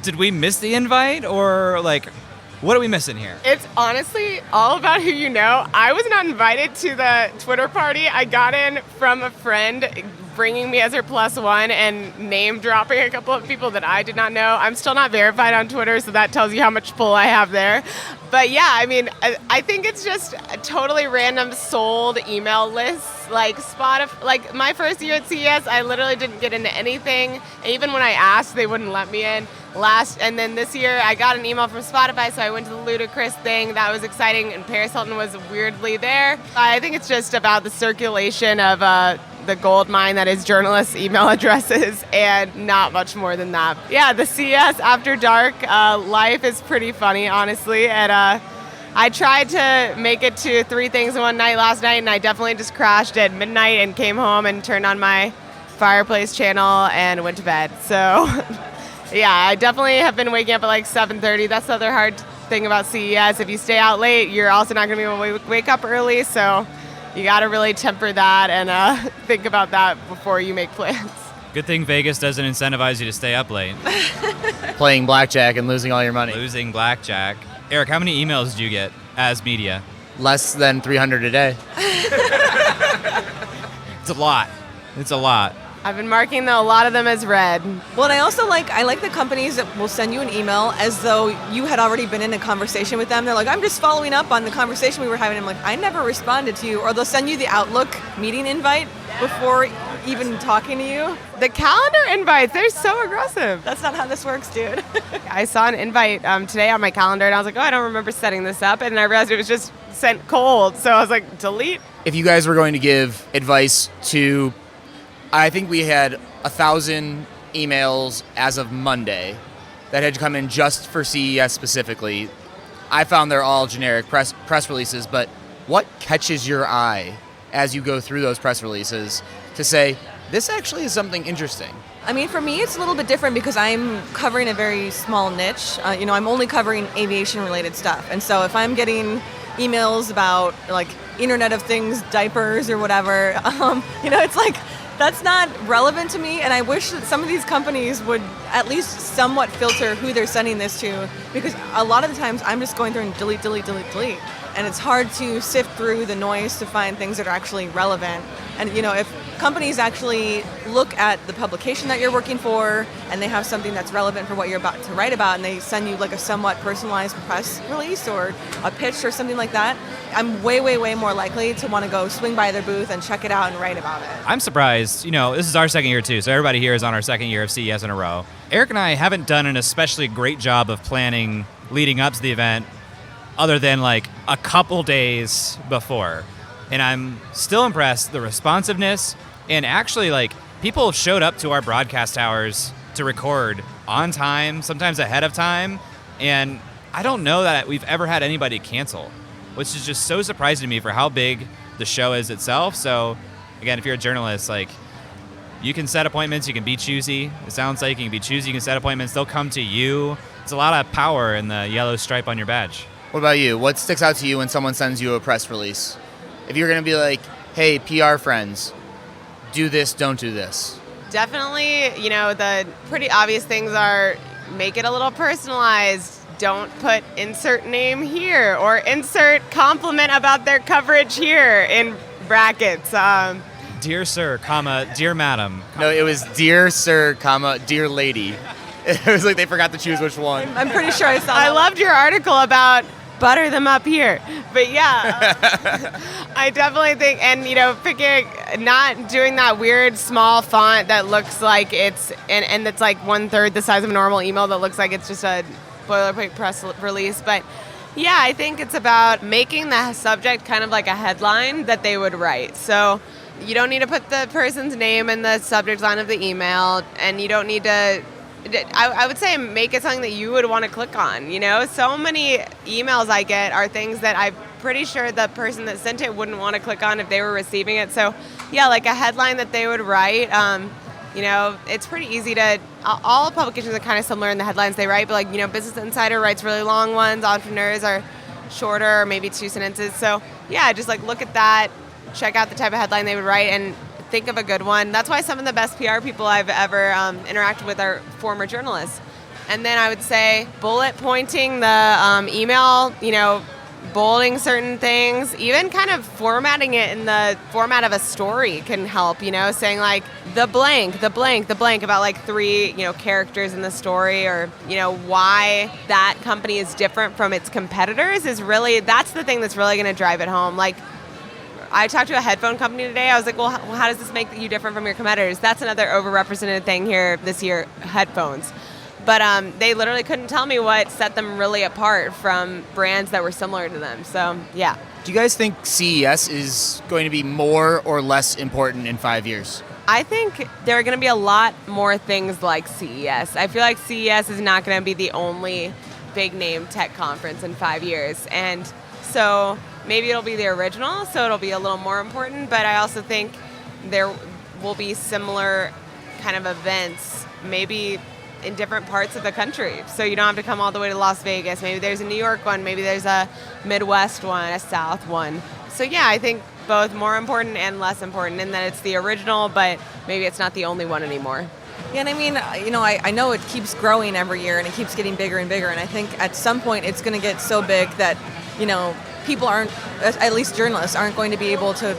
Did we miss the invite, or like, what are we missing here? It's honestly all about who you know. I was not invited to the Twitter party. I got in from a friend bringing me as her plus one and name dropping a couple of people that I did not know. I'm still not verified on Twitter, so that tells you how much pull I have there. But yeah, I mean, I think it's just a totally random sold email lists. Like like my first year at CES, I literally didn't get into anything. Even when I asked, they wouldn't let me in. And then this year, I got an email from Spotify, so I went to the ludicrous thing. That was exciting, and Paris Hilton was weirdly there. I think it's just about the circulation of the gold mine that is journalists' email addresses, and not much more than that. Yeah, the CES After Dark life is pretty funny, honestly, and I tried to make it to 3 things in one night last night, and I definitely just crashed at midnight and came home and turned on my fireplace channel and went to bed. So yeah, I definitely have been waking up at like 7:30. That's the other hard thing about CES. If you stay out late, you're also not going to be able to wake up early, so you got to really temper that and think about that before you make plans. Good thing Vegas doesn't incentivize you to stay up late. Playing blackjack and losing all your money. Losing blackjack. Eric, how many emails do you get as media? Less than 300 a day. It's a lot. It's a lot. I've been marking a lot of them as red. Well, and I like the companies that will send you an email as though you had already been in a conversation with them. They're like, I'm just following up on the conversation we were having. I'm like, I never responded to you. Or they'll send you the Outlook meeting invite before even talking to you. The calendar invites, they're so aggressive. That's not how this works, dude. I saw an invite today on my calendar, and I was like, oh, I don't remember setting this up. And I realized it was just sent cold. So I was like, delete. If you guys were going to give advice to, I think we had 1,000 emails as of Monday that had come in just for CES specifically. I found they're all generic press releases, but what catches your eye as you go through those press releases to say, this actually is something interesting? I mean, for me, it's a little bit different because I'm covering a very small niche. I'm only covering aviation-related stuff. And so if I'm getting emails about, like, Internet of Things, diapers, or whatever, it's like, that's not relevant to me. And I wish that some of these companies would at least somewhat filter who they're sending this to, because a lot of the times I'm just going through and delete. And it's hard to sift through the noise to find things that are actually relevant. And, if companies actually look at the publication that you're working for and they have something that's relevant for what you're about to write about, and they send you like a somewhat personalized press release or a pitch or something like that, I'm way, way, way more likely to want to go swing by their booth and check it out and write about it. I'm surprised. This is our second year too, so everybody here is on our second year of CES in a row. Eric and I haven't done an especially great job of planning leading up to the event, other than like a couple days before. And I'm still impressed, the responsiveness, and actually like people have showed up to our broadcast hours to record on time, sometimes ahead of time, and I don't know that we've ever had anybody cancel, which is just so surprising to me for how big the show is itself. So again, if you're a journalist, like, you can set appointments, you can be choosy. It sounds like you can be choosy, you can set appointments, they'll come to you. It's a lot of power in the yellow stripe on your badge. What about you? What sticks out to you when someone sends you a press release? If you're going to be like, hey, PR friends, do this, don't do this. Definitely, the pretty obvious things are make it a little personalized. Don't put insert name here or insert compliment about their coverage here in brackets. Dear sir, comma, dear madam. No, it was dear sir, comma, dear lady. It was like they forgot to choose which one. I'm pretty sure I saw that. I loved your article about butter them up here. But yeah, I definitely think, and picking, not doing that weird small font that looks like it's, and it's like 1/3 the size of a normal email that looks like it's just a boilerplate press release. But yeah, I think it's about making the subject kind of like a headline that they would write. So you don't need to put the person's name in the subject line of the email, and you don't need to, I would say make it something that you would want to click on. So many emails I get are things that I'm pretty sure the person that sent it wouldn't want to click on if they were receiving it. So yeah, like a headline that they would write. It's pretty easy to, all publications are kind of similar in the headlines they write, but Business Insider writes really long ones, Entrepreneurs are shorter, or maybe 2 sentences. So yeah, just look at that, check out the type of headline they would write, and think of a good one. That's why some of the best PR people I've ever interacted with are former journalists. And then I would say bullet pointing the email, bolding certain things, even kind of formatting it in the format of a story can help, saying the blank about 3, characters in the story, or, why that company is different from its competitors that's the thing that's really going to drive it home. I talked to a headphone company today. I was like, well, how does this make you different from your competitors? That's another overrepresented thing here this year, headphones. But they literally couldn't tell me what set them really apart from brands that were similar to them. So, yeah. Do you guys think CES is going to be more or less important in 5 years? I think there are going to be a lot more things like CES. I feel like CES is not going to be the only big name tech conference in 5 years. And so maybe it'll be the original, so it'll be a little more important. But I also think there will be similar kind of events, maybe in different parts of the country. So you don't have to come all the way to Las Vegas. Maybe there's a New York one, maybe there's a Midwest one, a South one. So yeah, I think both more important and less important in that it's the original, but maybe it's not the only one anymore. Yeah, and I mean, I know it keeps growing every year and it keeps getting bigger and bigger. And I think at some point it's going to get so big that, people aren't, at least journalists, aren't going to be able to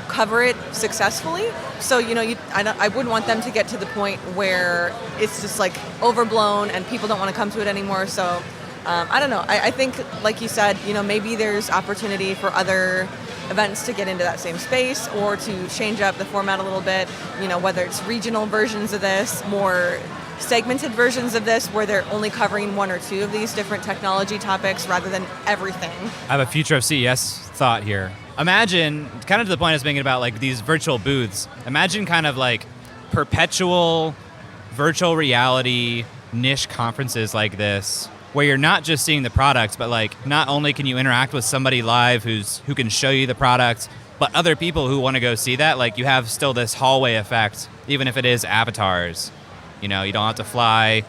cover it successfully. So, I wouldn't want them to get to the point where it's just overblown and people don't want to come to it anymore. So, I don't know. I think, like you said, maybe there's opportunity for other events to get into that same space or to change up the format a little bit, whether it's regional versions of this, more segmented versions of this where they're only covering 1 or 2 of these different technology topics rather than everything. I have a future of CES thought here. Imagine, kind of to the point I was thinking about these virtual booths, imagine kind of perpetual virtual reality niche conferences like this, where you're not just seeing the products, but not only can you interact with somebody live who can show you the product, but other people who want to go see that, you have still this hallway effect, even if it is avatars. You don't have to fly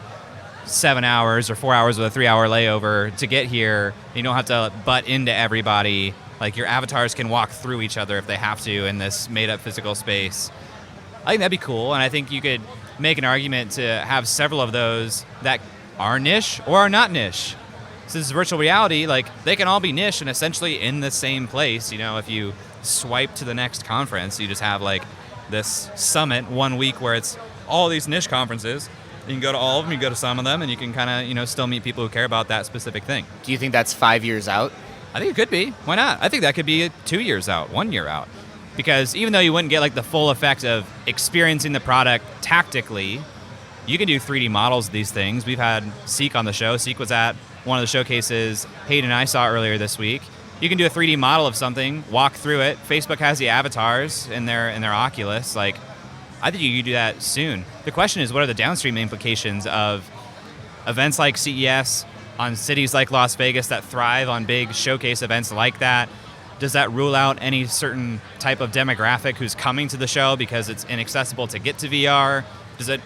7 hours or 4 hours with a 3-hour layover to get here. You don't have to butt into everybody. Your avatars can walk through each other if they have to in this made-up physical space. I think that'd be cool, and I think you could make an argument to have several of those that are niche or are not niche. Since virtual reality, they can all be niche and essentially in the same place. If you swipe to the next conference, you just have this summit 1 week where it's all these niche conferences. You can go to all of them, you can go to some of them, and you can kind of, still meet people who care about that specific thing. Do you think that's 5 years out? I think it could be. Why not? I think that could be 2 years out, 1 year out. Because even though you wouldn't get the full effect of experiencing the product tactically, you can do 3D models of these things. We've had Seek on the show. Seek was at one of the showcases Hayden and I saw earlier this week. You can do a 3D model of something, walk through it. Facebook has the avatars in their Oculus. I think you could do that soon. The question is, what are the downstream implications of events like CES on cities like Las Vegas that thrive on big showcase events like that? Does that rule out any certain type of demographic who's coming to the show because it's inaccessible to get to VR? Does it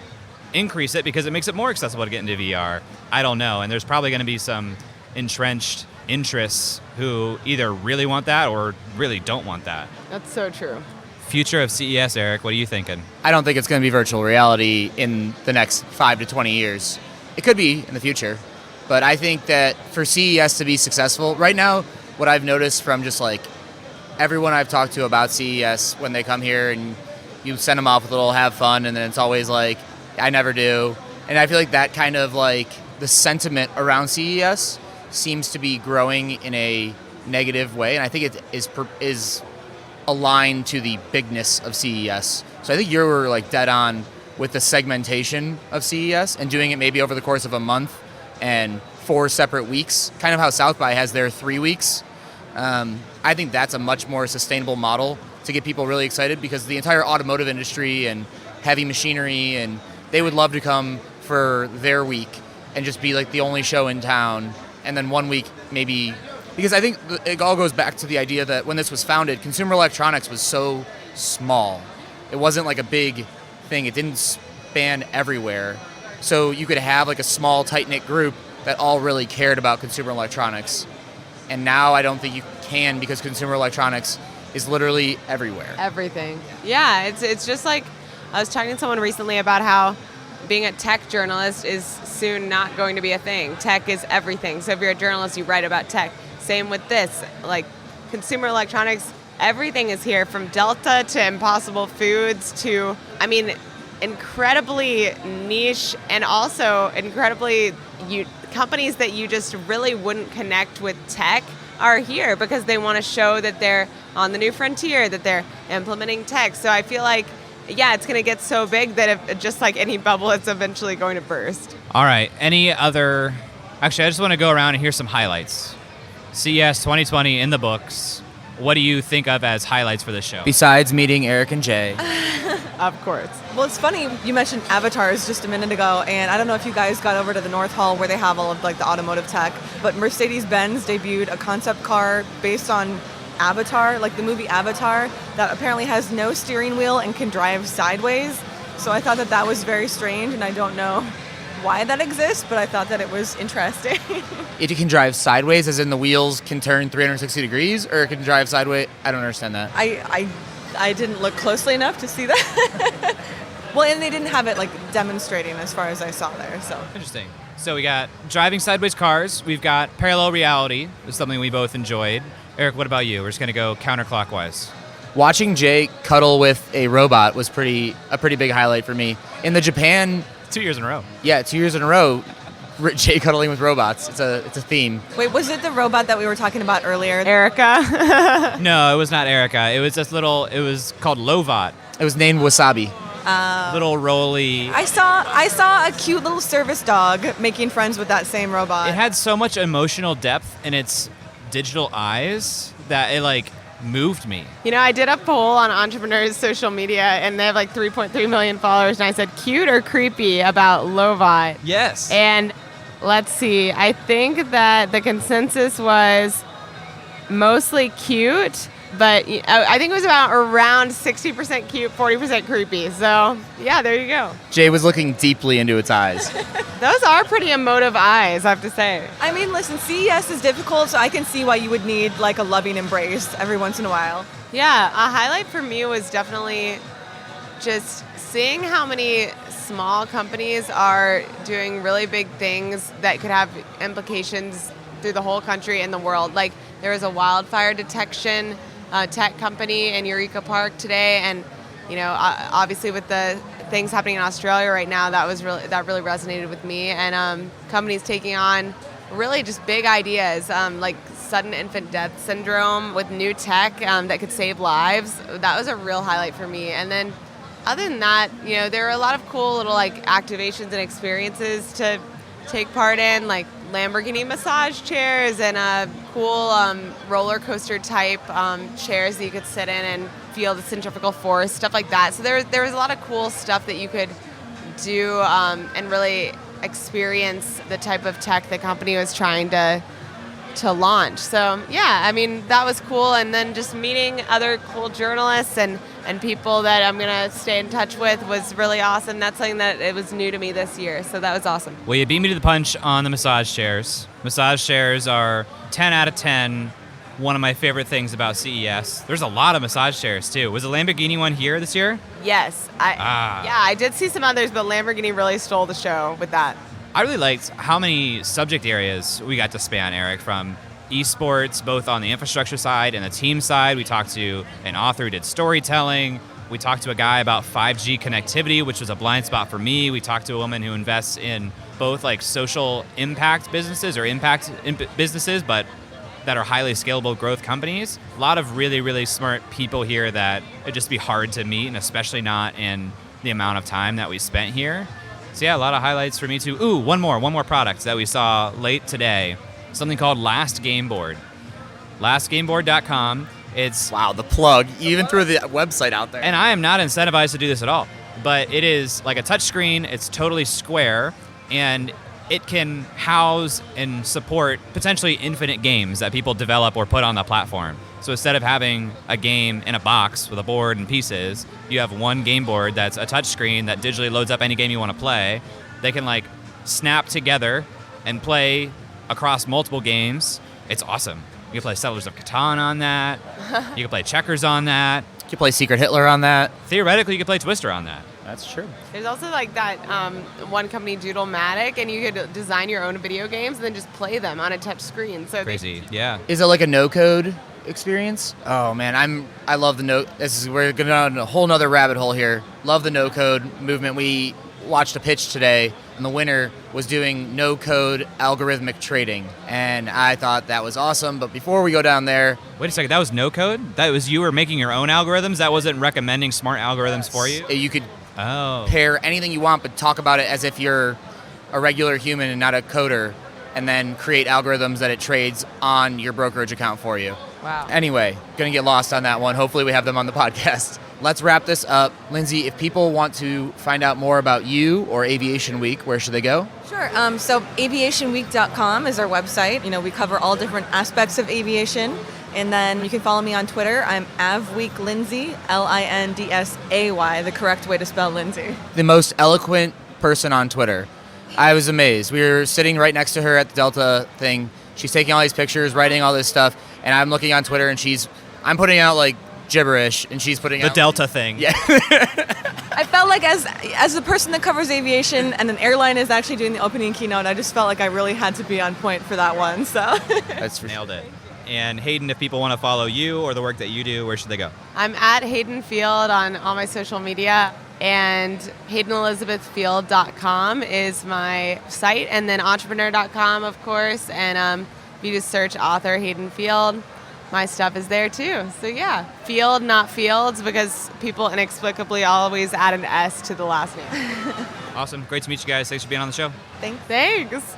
increase it because it makes it more accessible to get into VR? I don't know. And there's probably going to be some entrenched interests who either really want that or really don't want that. That's so true. Future of CES, Eric, what are you thinking? I don't think it's going to be virtual reality in the next 5 to 20 years. It could be in the future. But I think that for CES to be successful, right now, what I've noticed from just everyone I've talked to about CES when they come here and you send them off with a little have fun and then it's always I never do. And I feel that kind of the sentiment around CES seems to be growing in a negative way. And I think it is aligned to the bigness of CES. So I think you're dead on with the segmentation of CES and doing it maybe over the course of a month and 4 separate weeks, kind of how South by has their 3 weeks. I think that's a much more sustainable model to get people really excited because the entire automotive industry and heavy machinery, and they would love to come for their week and just be the only show in town. And then 1 week maybe, because I think it all goes back to the idea that when this was founded, consumer electronics was so small. It wasn't a big thing. It didn't span everywhere. So you could have like a small, tight-knit group that all really cared about consumer electronics. And now I don't think you can, because consumer electronics is literally everywhere. Everything. Yeah, it's just like, I was talking to someone recently about how being a tech journalist is soon not going to be a thing. Tech is everything. So if you're a journalist, you write about tech. Same with this. Like, consumer electronics, everything is here, from Delta to Impossible Foods to, I mean, incredibly niche and also incredibly companies that you just really wouldn't connect with tech are here because they want to show that they're on the new frontier, that they're implementing tech. So I feel like, yeah, it's going to get so big that if, just like any bubble, it's eventually going to burst. All right. Any other... Actually, I just want to go around and hear some highlights. CES 2020 in the books. What do you think of as highlights for this show? Besides meeting Eric and Jay. Of course. Well, it's funny, you mentioned avatars just a minute ago, and I don't know if you guys got over to the North Hall where they have all of like the automotive tech, but Mercedes-Benz debuted a concept car based on Avatar, like the movie Avatar, that apparently has no steering wheel and can drive sideways. So I thought that that was very strange, and I don't know why that exists, but I thought that it was interesting. It can drive sideways, as in the wheels can turn 360 degrees, or it can drive sideways? I don't understand that. I didn't look closely enough to see that. Well, and they didn't have it like demonstrating as far as I saw there, so. Interesting. So we got driving sideways cars. We've got parallel reality. It's something we both enjoyed. Eric, what about you? We're just going to go counterclockwise. Watching Jay cuddle with a robot was a pretty big highlight for me. In the Japan... 2 years in a row. Yeah, 2 years in a row, Jay cuddling with robots. It's a theme. Wait, was it the robot that we were talking about earlier? Erica. No, it was not Erica. It was this little, it was called Lovat. It was named Wasabi. Little roly. I saw a cute little service dog making friends with that same robot. It had so much emotional depth in its digital eyes that it like moved me. You know, I did a poll on Entrepreneur's social media, and they have like 3.3 million followers, and I said, cute or creepy about Lovat? Yes. And let's see, I think that the consensus was mostly cute, but I think it was about around 60% cute, 40% creepy. So, yeah, there you go. Jay was looking deeply into its eyes. Those are pretty emotive eyes, I have to say. I mean, listen, CES is difficult, so I can see why you would need like a loving embrace every once in a while. Yeah, a highlight for me was definitely just seeing how many small companies are doing really big things that could have implications through the whole country and the world. Like, there was a wildfire detection tech company in Eureka Park today, and you know, obviously with the things happening in Australia right now, that really resonated with me. And companies taking on really just big ideas, like sudden infant death syndrome with new tech that could save lives. That was a real highlight for me. And then other than that, you know, there are a lot of cool little like activations and experiences to take part in, like Lamborghini massage chairs and cool roller coaster type chairs that you could sit in and feel the centrifugal force, stuff like that. So there was a lot of cool stuff that you could do and really experience the type of tech the company was trying to launch. So yeah, I mean, that was cool. And then just meeting other cool journalists and people that I'm going to stay in touch with was really awesome. That's something that it was new to me this year. So that was awesome. Well, you beat me to the punch on the massage chairs. Massage chairs are 10 out of 10. One of my favorite things about CES. There's a lot of massage chairs too. Was the Lamborghini one here this year? Yes. I did see some others, but Lamborghini really stole the show with that. I really liked how many subject areas we got to span, Eric, from esports, both on the infrastructure side and the team side. We talked to an author who did storytelling. We talked to a guy about 5G connectivity, which was a blind spot for me. We talked to a woman who invests in both like social impact businesses or impact businesses, but that are highly scalable growth companies. A lot of really, really smart people here that it'd just be hard to meet, and especially not in the amount of time that we spent here. So yeah, a lot of highlights for me too. Ooh, one more product that we saw late today. Something called Last Game Board. LastGameBoard.com. It's Wow, the plug. You even threw the website out there. and I am not incentivized to do this at all, but it is like a touch screen. It's totally square, and it can house and support potentially infinite games that people develop or put on the platform. So instead of having a game in a box with a board and pieces, you have one game board that's a touch screen that digitally loads up any game you want to play. They can like snap together and play across multiple games. It's awesome. You can play Settlers of Catan on that. You can play Checkers on that. You can play Secret Hitler on that. Theoretically, you could play Twister on that. That's true. There's also like that one company, Doodle-matic, and you could design your own video games and then just play them on a touch screen. So Crazy, yeah. Is it like a no-code experience? Oh man, I love the we're going down a whole nother rabbit hole here. Love the no-code movement. We watched a pitch today, and the winner was doing no-code algorithmic trading, and I thought that was awesome. But before we go down there, Wait a second, that was no code? That was you were making your own algorithms? That wasn't recommending smart algorithms for you? you could Oh. pair anything you want, but talk about it as if you're a regular human and not a coder, and then create algorithms that it trades on your brokerage account for you. Wow. Anyway, gonna get lost on that one. Hopefully we have them on the podcast. Let's wrap this up. Lindsay, if people want to find out more about you or Aviation Week, where should they go? Sure. So aviationweek.com is our website. We cover all different aspects of aviation. And then you can follow me on Twitter. I'm AvWeekLindsay, Lindsay, the correct way to spell Lindsay. The most eloquent person on Twitter. I was amazed. We were sitting right next to her at the Delta thing. She's taking all these pictures, writing all this stuff, and I'm looking on Twitter, and I'm putting out like gibberish, and she's putting The out Delta thing. Yeah. I felt like as the person that covers aviation and an airline is actually doing the opening keynote, I just felt like I really had to be on point for that one. So That's for Nailed it. And Hayden, if people want to follow you or the work that you do, where should they go? I'm at Hayden Field on all my social media, and HaydenElizabethField.com is my site, and then entrepreneur.com, of course, and if you just search author Hayden Field, my stuff is there too. So yeah, Field, not Fields, because people inexplicably always add an S to the last name. Awesome. Great to meet you guys. Thanks for being on the show. Thanks.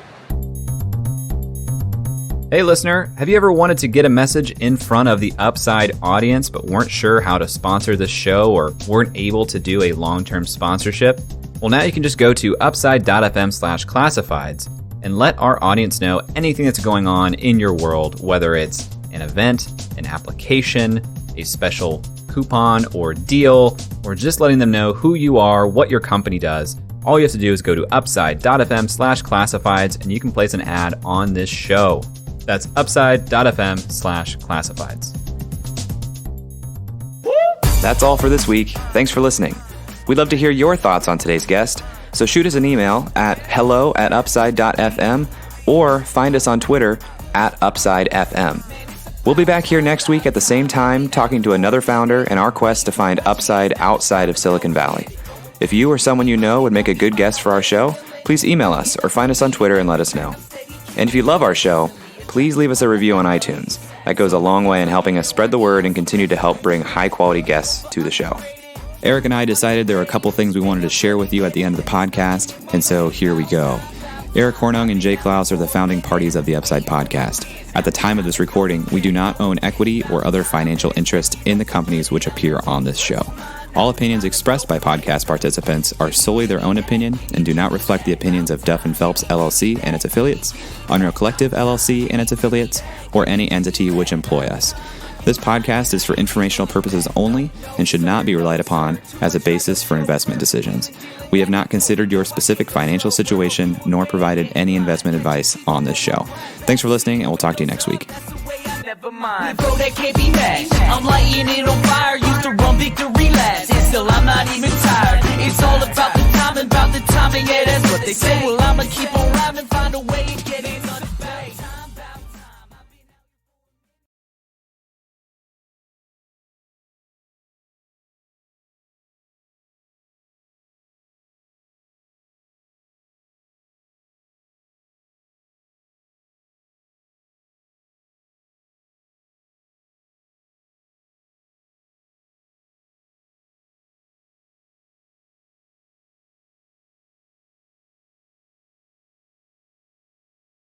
Hey listener, have you ever wanted to get a message in front of the Upside audience but weren't sure how to sponsor this show or weren't able to do a long-term sponsorship? Well, now you can just go to upside.fm/classifieds and let our audience know anything that's going on in your world, whether it's an event, an application, a special coupon or deal, or just letting them know who you are, what your company does. All you have to do is go to upside.fm/classifieds and you can place an ad on this show. That's upside.fm/classifieds. That's all for this week. Thanks for listening. We'd love to hear your thoughts on today's guest, so shoot us an email at hello@upside.fm or find us on Twitter @UpsideFM. We'll be back here next week at the same time talking to another founder in our quest to find upside outside of Silicon Valley. If you or someone you know would make a good guest for our show, please email us or find us on Twitter and let us know. And if you love our show, please leave us a review on iTunes. That goes a long way in helping us spread the word and continue to help bring high-quality guests to the show. Eric and I decided there were a couple things we wanted to share with you at the end of the podcast, and so here we go. Eric Hornung and Jay Klaus are the founding parties of the Upside podcast. At the time of this recording, we do not own equity or other financial interest in the companies which appear on this show. All opinions expressed by podcast participants are solely their own opinion and do not reflect the opinions of Duff & Phelps LLC and its affiliates, Unreal Collective LLC and its affiliates, or any entity which employ us. This podcast is for informational purposes only and should not be relied upon as a basis for investment decisions. We have not considered your specific financial situation nor provided any investment advice on this show. Thanks for listening, and we'll talk to you next week. Never mind. Bro, that can't be matched. I'm lighting it on fire. Used to run victory laps, and still I'm not even tired. It's all about the timing, yeah, that's what they say. Well, I'ma keep on